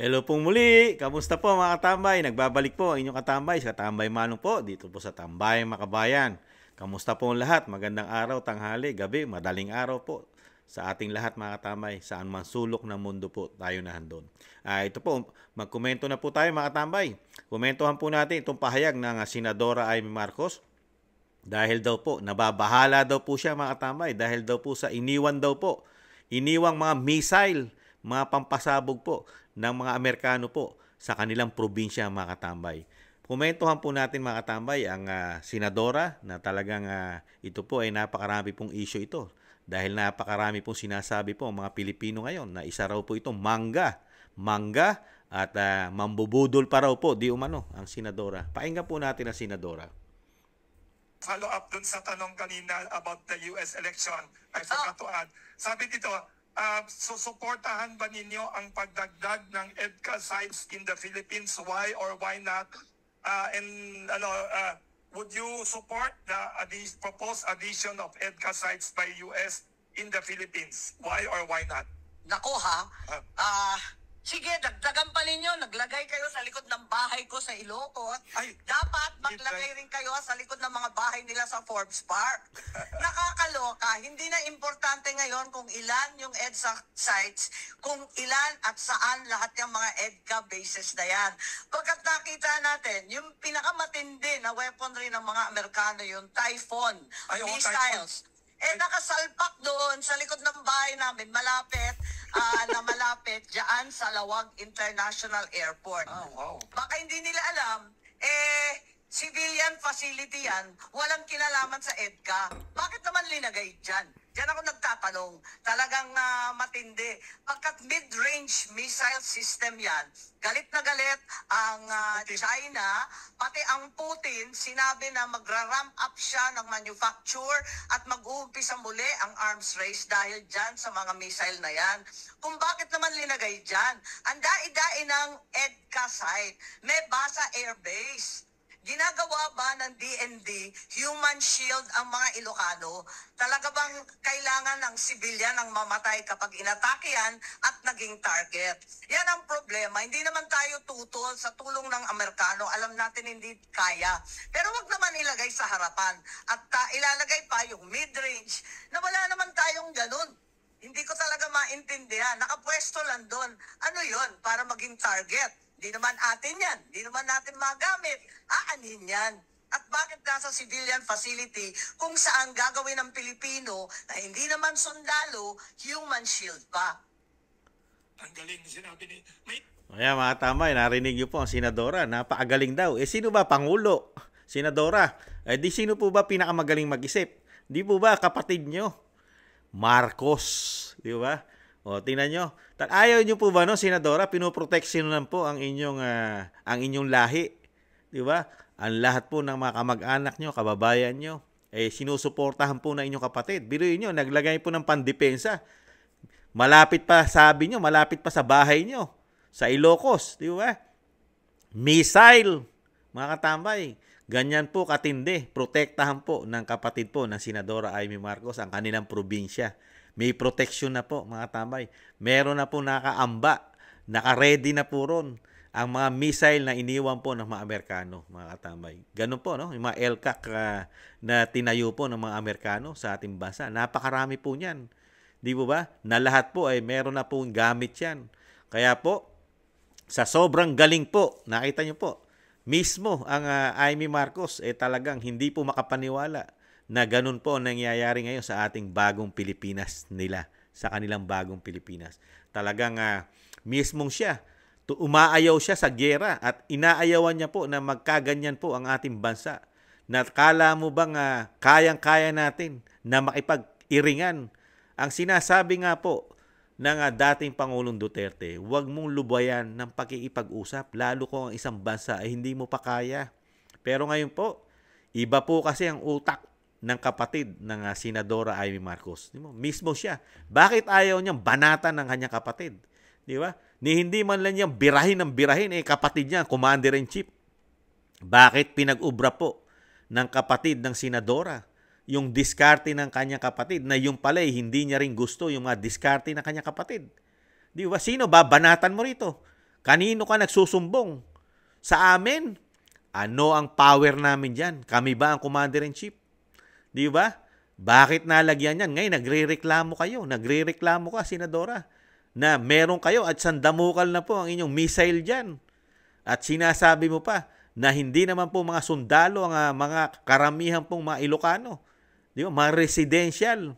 Hello pong muli. Kamusta po mga katambay? Nagbabalik po ang inyong katambay sa Katambay Manong po dito po sa Tambayang Makabayan. Kamusta po ang lahat? Magandang araw, tanghali, gabi, madaling araw po sa ating lahat mga katambay. Saan man sulok ng mundo po tayo nahandon. Ito po, magkomento na po tayo mga katambay. Komentohan po natin itong pahayag ng Senadora Amy Marcos. Dahil daw po, nababahala daw po siya mga katambay. Dahil daw po sa iniwan daw po. Iniwang mga missile, mga pampasabog po ng mga Amerikano po sa kanilang probinsya mga katambay. Komentohan po natin mga katambay ang senadora na talagang ito po ay napakarami pong issue ito. Dahil napakarami pong sinasabi po ang mga Pilipino ngayon na isa raw po ito mangga at mambubudol pa raw po di umano ang senadora. Pakinggan po natin ang senadora. Follow up dun sa tanong kanina about the US election. I forgot to add. Sabi dito, susuportahan ba ninyo ang pagdagdag ng EDCA sites in the Philippines? Why or why not? Would you support the proposed addition of EDCA sites by US in the Philippines? Why or why not? Nako sige, dagdagan pa ninyo. Naglagay kayo sa likod ng bahay ko sa Ilocos. Dapat maglagay rin kayo sa likod ng mga bahay nila sa Forbes Park. Nakakaloka. Hindi na importante ngayon kung ilan yung EDSA sites, kung ilan at saan lahat yung mga EDCA bases na yan. Pagkat nakita natin, yung pinakamatindi na weaponry ng mga Amerikano, yung Typhoon missiles. Nakasalpak doon sa likod ng bahay namin, malapit dyan sa Lawag International Airport. Wow. Baka hindi nila alam, civilian facility yan, walang kinalaman sa EDCA. Bakit naman linagay dyan? Diyan ako nagtatanong. Talagang matindi. Pagkat mid-range missile system yan, galit na galit ang China, pati ang Putin, sinabi na magra-ramp up siya ng manufacture at mag-uumpisa muli ang arms race dahil dyan sa mga missile na yan. Kung bakit naman linagay dyan? Ang dai-dai ng EDCA site, may Basa Air Base. Ginagawa ba ng DND human shield ang mga Ilocano? Talaga bang kailangan ng sibilyan ang mamatay kapag inatake yan at naging target? Yan ang problema. Hindi naman tayo tutol sa tulong ng Amerikano. Alam natin hindi kaya. Pero wag naman ilagay sa harapan. At ilalagay pa yung mid-range na wala naman tayong ganun. Hindi ko talaga maintindihan. Nakapwesto lang doon. Ano yon para maging target? Di naman atin yan. Di naman natin magamit. Aanin yan. At bakit nasa civilian facility kung saan gagawin ng Pilipino na hindi naman sundalo, human shield pa? Ang galing sinabi ni... Ayan mga tambay, narinig niyo po ang senadora. Napakagaling daw. Sino ba? Pangulo. Senadora. Di sino po ba pinakamagaling mag-isip? Di po ba kapatid nyo? Marcos. Di ba? O, tingnan nyo. Ayaw nyo po ba, no, senadora, pinoproteksyon lang po ang inyong lahi. Di ba? Ang lahat po ng mga kamag-anak nyo, kababayan nyo, sinusuportahan po na inyong kapatid. Biruin nyo, naglagay po ng pandepensa. Malapit pa, sabi nyo, malapit pa sa bahay nyo. Sa Ilocos, di ba? Missile, mga katambay. Ganyan po katindi. Protektahan po ng kapatid po ng Senadora Amy Marcos ang kanilang probinsya. May protection na po, mga tambay. Meron na po nakaamba, naka-ready na po ron ang mga missile na iniwan po ng mga Amerikano, mga katambay. Ganun po, no? Yung mga LCAC na tinayo po ng mga Amerikano sa ating bansa. Napakarami po niyan. Di po ba? Na lahat po ay meron na pong gamit yan. Kaya po, sa sobrang galing po, nakita nyo po, mismo ang Amy Marcos talagang hindi po makapaniwala na ganun po ang nangyayari ngayon sa ating bagong Pilipinas nila, sa kanilang bagong Pilipinas. Talagang mismong siya, umaayaw siya sa giyera at inaayawan niya po na magkaganyan po ang ating bansa. Nakala mo bang kayang-kaya natin na makipag-iringan? Ang sinasabi nga po ng dating Pangulong Duterte, huwag mong lubayan ng pakikipag-usap, lalo kung ang isang bansa ay hindi mo pa kaya. Pero ngayon po, iba po kasi ang utak ng kapatid ng Senadora Amy Marcos. Mismo siya. Bakit ayaw niyang banatan ng kanyang kapatid? Di ba? Hindi man lang niyang birahin ng birahin, kapatid niya, Commander-in-Chief. Bakit pinag-ubra po ng kapatid ng Senadora yung diskarte ng kanyang kapatid na yung pala hindi niya rin gusto yung mga diskarte ng kanyang kapatid? Di ba? Sino ba? Banatan mo rito. Kanino ka nagsusumbong? Sa amin? Ano ang power namin dyan? Kami ba ang Commander-in-Chief? Di ba? Bakit nalagyan yan? Ngayon, nagre-reklamo kayo. Nagre-reklamo ka, Senadora, na meron kayo at sandamukal na po ang inyong missile dyan. At sinasabi mo pa na hindi naman po mga sundalo ang mga karamihan pong mga Ilocano. Di ba? Mga residential.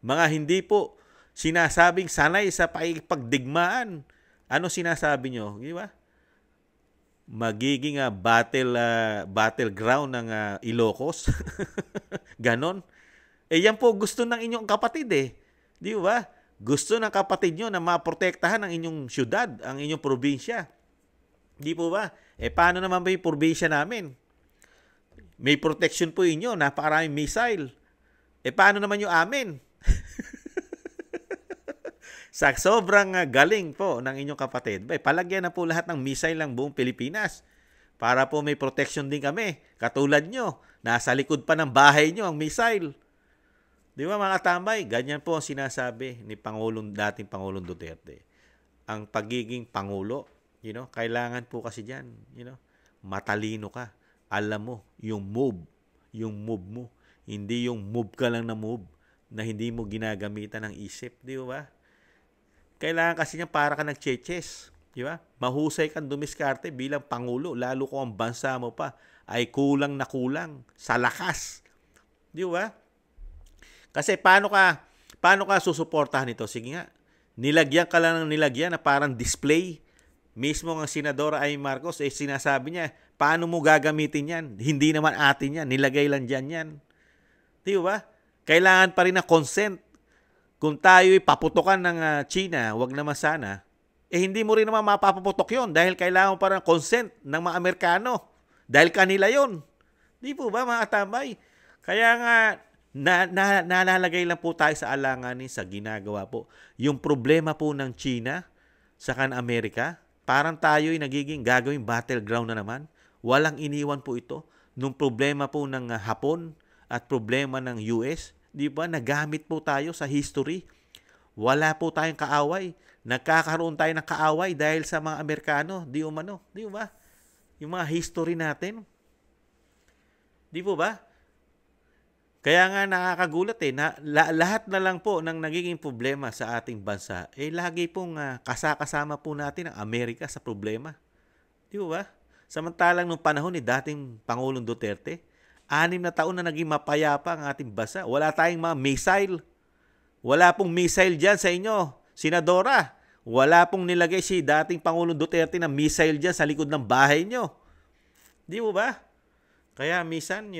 Mga hindi po sinasabing sanay sa pagdigmaan. Ano sinasabi nyo? Di ba? Magiging battleground ng Ilocos. Ganon. Yan po gusto ng inyong kapatid Di ba? Gusto ng kapatid nyo na maprotektahan ang inyong syudad, ang inyong probinsya. Di po ba? Paano naman ba yung probinsya namin? May protection po inyo, napakaraming missile. Paano naman yung amin? Sa sobrang galing po ng inyong kapatid, palagyan na po lahat ng missile ng buong Pilipinas para po may protection din kami. Katulad nyo, nasa likod pa ng bahay nyo ang missile. Di ba mga tambay? Ganyan po ang sinasabi ni dating Pangulong Duterte. Ang pagiging Pangulo, kailangan po kasi dyan, matalino ka. Alam mo, yung move mo. Hindi yung move ka lang na move na hindi mo ginagamitan ng isip. Di ba? Kailangan kasi niya para ka nag-cheches. Di ba? Mahusay kang dumiskarte bilang Pangulo, lalo kung ang bansa mo pa ay kulang na kulang sa lakas. Di ba? Kasi paano ka susuportahan ito? Sige nga, nilagyan ka lang ng nilagyan na parang display. Mismo ang Senadora Amy Marcos, sinasabi niya, paano mo gagamitin yan? Hindi naman atin yan, nilagay lang dyan yan. Di ba? Kailangan pa rin ng consent. Kung tayo'y paputokan ng China, wag naman sana, hindi mo rin naman mapapaputok yon dahil kailangan pa rin ng consent ng mga Amerikano. Dahil kanila yon. Di po ba mga tambay? Kaya nga, nalalagay lang po tayo sa alanganin sa ginagawa po. Yung problema po ng China sa Amerika, parang tayo'y gagawing battleground na naman. Walang iniwan po ito. Nung problema po ng Hapon at problema ng US, di ba, nagamit po tayo sa history. Wala po tayong kaaway. Nagkakaroon tayo ng kaaway dahil sa mga Amerikano. Di ba? Yung mga history natin. Di po ba? Kaya nga nakakagulat na lahat na lang po ng nagiging problema sa ating bansa, lagi pong kasama po natin ang Amerika sa problema. Di ba? Samantalang nung panahon ni dating Pangulong Duterte, 6 na taon na naging mapayapa ang ating bansa. Wala tayong mga missile. Wala pong missile dyan sa inyo, Senadora. Wala pong nilagay si dating Pangulong Duterte na missile dyan sa likod ng bahay nyo. Di ba? Kaya minsan,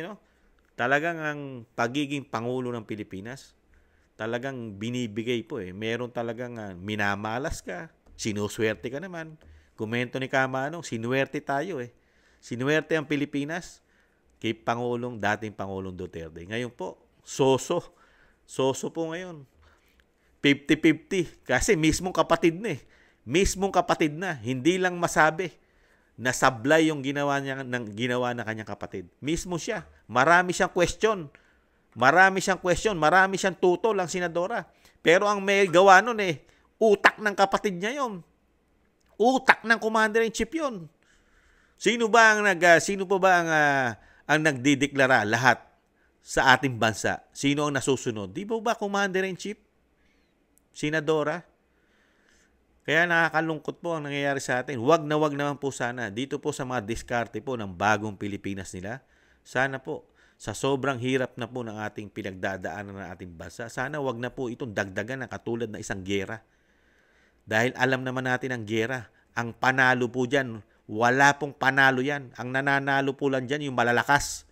talagang ang pagiging Pangulo ng Pilipinas, talagang binibigay po Meron talagang minamalas ka, sinuswerte ka naman. Komento ni Kamanong, sinuwerte tayo Sinuwerte ang Pilipinas kay dating Pangulong Duterte. Ngayon po, soso. Soso po ngayon. 50-50. Kasi mismong kapatid na Hindi lang masabi na sablay yung ginawa na kanyang kapatid. Mismo siya. Marami siyang question. Marami siyang tutol ang Senadora. Pero ang may gawa nun utak ng kapatid niya yon. Utak ng Commander-in-Chief yon. Sino ba ang nagdideklara lahat sa ating bansa? Sino ang nasusunod? Di ba Commander-in-Chief? Senadora? Kaya nakakalungkot po ang nangyayari sa atin. Wag naman po sana. Dito po sa mga diskarte po ng bagong Pilipinas nila, sana po, sa sobrang hirap na po ng ating pinagdadaanan ng ating bansa, sana wag na po itong dagdagan ng katulad na isang giyera. Dahil alam naman natin ang giyera. Ang panalo po dyan, wala pong panalo yan. Ang nananalo po lang dyan yung malalakas.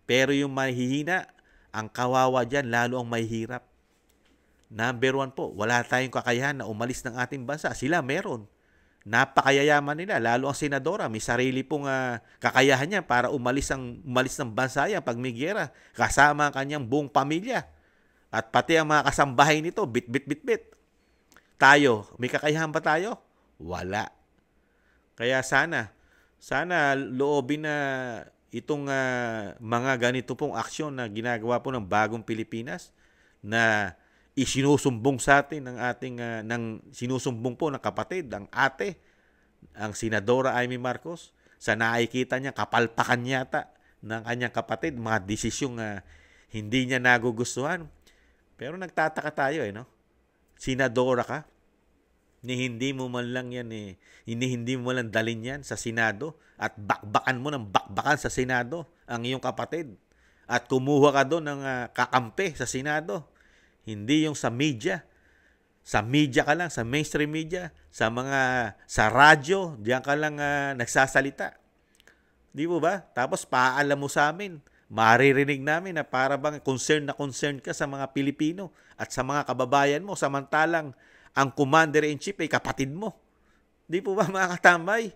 Pero yung mahihina, ang kawawa dyan, lalo ang mahihirap. Number 1 po, wala tayong kakayahan na umalis ng ating bansa. Sila meron. Napakayayaman nila, lalo ang Senadora. May sarili pong kakayahan niya para umalis ng bansa yan pag may giyera. Kasama ang kanyang buong pamilya. At pati ang mga kasambahay nito, bit. Tayo, may kakayahan ba tayo? Wala. Kaya sana loobin na itong mga ganito pong aksyon na ginagawa po ng bagong Pilipinas na isinusumbong sa atin ng ating sinusumbong po ng kapatid, ang ate ang Senadora Amy Marcos sa nakikita niya, kapalpakan yata ng kanyang kapatid, mga desisyong hindi niya nagugustuhan. Pero nagtataka tayo no? Senadora ka, hindi mo man lang yan hindi mo lang dalin yan sa Senado at bakbakan mo ng bakbakan sa Senado ang iyong kapatid at kumuha ka doon ng kakampi sa Senado. Hindi yung sa media. Sa media ka lang, sa mainstream media, sa radyo, diyan ka lang nagsasalita. Di mo ba? Tapos paalam mo sa amin, maririnig namin na para bang concern ka sa mga Pilipino at sa mga kababayan mo, samantalang ang Commander-in-Chief ay kapatid mo. Di po ba mga katambay?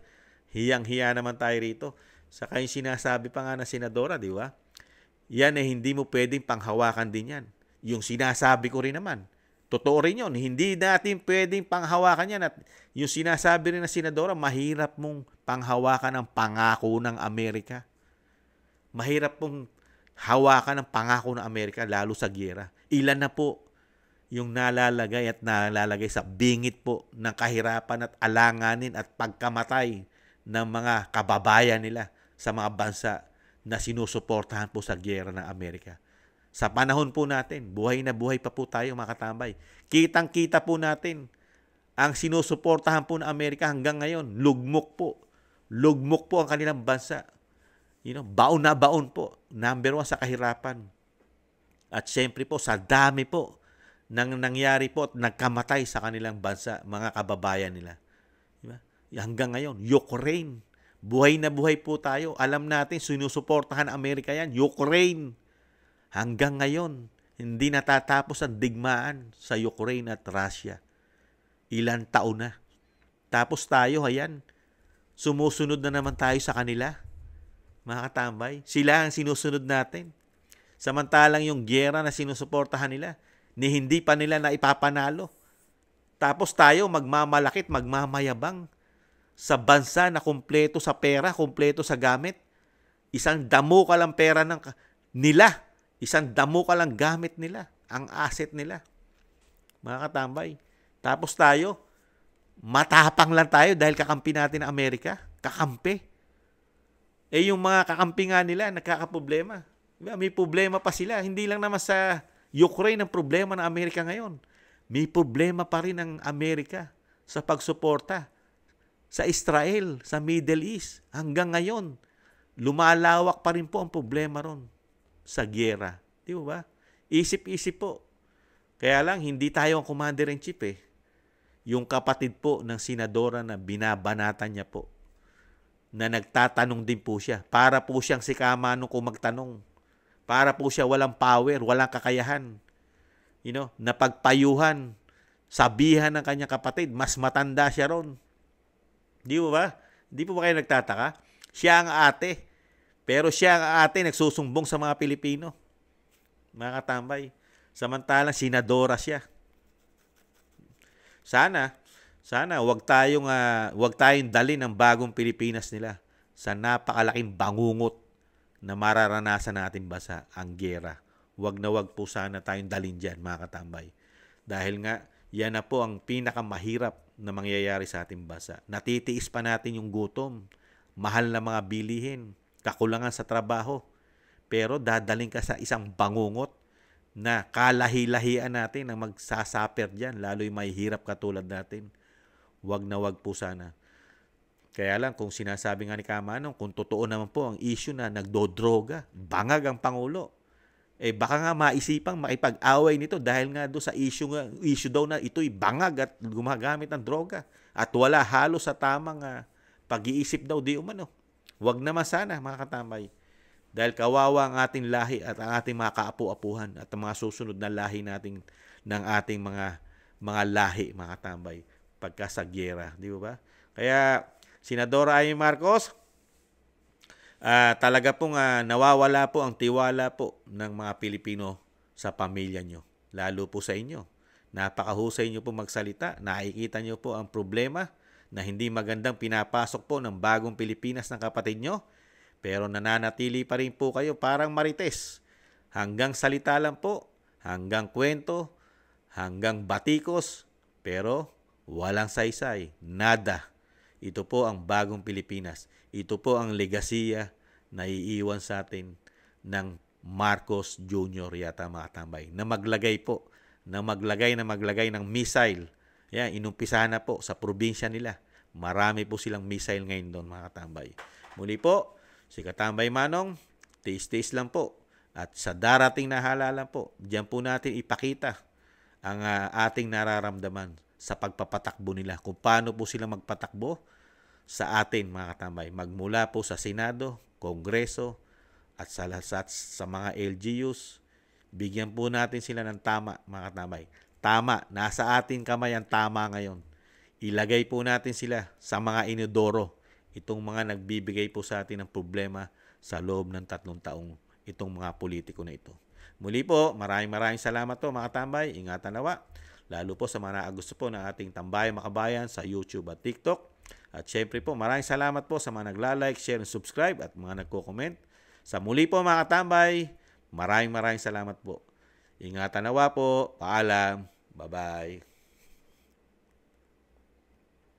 Hiyang-hiya naman tayo rito. Saka yung sinasabi pa nga ng Senadora, di ba? Yan hindi mo pwedeng panghawakan din yan. Yung sinasabi ko rin naman, totoo rin yun. Hindi natin pwedeng panghawakan yan. At yung sinasabi rin ng Senadora, mahirap mong panghawakan ang pangako ng Amerika. Mahirap mong hawakan ang pangako ng Amerika, lalo sa giyera. Ilan na po yung nalalagay sa bingit po ng kahirapan at alanganin at pagkamatay ng mga kababayan nila sa mga bansa na sinusuportahan po sa giyera ng Amerika. Sa panahon po natin, buhay na buhay pa po tayo mga katambay. Kitang-kita po natin ang sinusuportahan po ng Amerika hanggang ngayon. Lugmok po. Lugmok po ang kanilang bansa. Baon na baon po. Number 1 sa kahirapan. At syempre po, sa dami po nang nangyari po at nagkamatay sa kanilang bansa, mga kababayan nila. Diba? Hanggang ngayon, Ukraine. Buhay na buhay po tayo. Alam natin, sinusuportahan ng Amerika yan. Ukraine. Hanggang ngayon, hindi natatapos ang digmaan sa Ukraine at Russia. Ilan taon na. Tapos tayo, sumusunod na naman tayo sa kanila. Mga katambay, sila ang sinusunod natin. Samantalang yung giyera na sinusuportahan nila, hindi pa nila na ipapanalo. Tapos tayo magmamalakit, magmamayabang sa bansa na kumpleto sa pera, kumpleto sa gamit. Isang damo ka lang pera nila. Isang damo ka lang gamit nila, ang asset nila. Mga katambay. Tapos tayo, matapang lang tayo dahil kakampi natin ang Amerika. Kakampi. Yung mga kakampi nga nila, nagkakaproblema. May problema pa sila. Hindi lang naman sa Ukraine ang problema ng Amerika ngayon. May problema pa rin ang Amerika sa pagsuporta sa Israel, sa Middle East. Hanggang ngayon, lumalawak pa rin po ang problema ron sa giyera. Di ba? Isip-isip po. Kaya lang, hindi tayo ang Commander-in-Chief Yung kapatid po ng Senadora na binabanatan niya po, na nagtatanong din po siya. Para po siyang si Kamano kung magtanong. Para po siya walang power, walang kakayahan. Napagpayuhan, sabihan ng kanyang kapatid, mas matanda siya ron. Di ba? Di po ba kayo nagtataka? Siya ang ate. Pero siya ang ate nagsusumbong sa mga Pilipino. Mga katambay. Samantalang senadora siya. Sana wag tayong dalhin ng bagong Pilipinas nila sa napakalaking bangungot na mararanasan natin bansa, ang giyera. Wag na wag po sana tayong dalhin diyan, mga katambay. Dahil nga yan na po ang pinakamahirap na mangyayari sa ating bansa. Natitiis pa natin yung gutom, mahal na mga bilihin, kakulangan sa trabaho. Pero dadaling ka sa isang bangungot na kalahi-lahian natin ang magsasaper dyan, lalo yung mahihirap katulad natin. Wag na wag po sana. Kaya lang, kung sinasabi nga ni Kamanong, kung totoo naman po ang issue na nagdodroga, bangag ang Pangulo, baka nga maisipang makipag-away nito dahil nga doon sa issue daw na ito'y bangag at gumagamit ng droga at wala halos sa tamang pag-iisip daw di umano. Wag naman sana, mga katambay. Dahil kawawa ang ating lahi at ang ating mga kaapu-apuhan at ang mga susunod na lahi nating ng ating mga lahi, mga katambay, pagka sa giyera, di ba? Kaya Senadora Amy Marcos, talaga pong nawawala po ang tiwala po ng mga Pilipino sa pamilya nyo, lalo po sa inyo. Napakahusay nyo po magsalita, nakikita nyo po ang problema na hindi magandang pinapasok po ng bagong Pilipinas ng kapatid nyo, pero nananatili pa rin po kayo parang marites. Hanggang salita lang po, hanggang kwento, hanggang batikos, pero walang saysay, nada. Ito po ang bagong Pilipinas. Ito po ang legasiya na iiwan sa atin ng Marcos Jr. yata mga tambay. Na maglagay ng missile. Yan, inumpisahan na po sa probinsya nila. Marami po silang missile ngayon doon mga katambay. Muli po, si Katambay Manong, tiis-tiis lang po. At sa darating na halalan po, diyan po natin ipakita ang ating nararamdaman sa pagpapatakbo nila. Kung paano po sila magpatakbo sa atin mga katambay. Magmula po sa Senado, Kongreso, at sa mga LGUs, bigyan po natin sila ng tama mga katambay. Tama, nasa atin kamay ang tama ngayon. Ilagay po natin sila sa mga inodoro. Itong mga nagbibigay po sa atin ng problema sa loob ng 3 taong itong mga politiko na ito. Muli po, maraming salamat po mga tambay. Ingatan nawa. Lalo po sa mga gusto po ng ating Tambayan Makabayan sa YouTube at TikTok. At syempre po, maraming salamat po sa mga nagla-like, share, and subscribe at mga nagko-comment. Sa muli po mga tambay, maraming salamat po. Ingatan nawa po. Paalam. Bye-bye.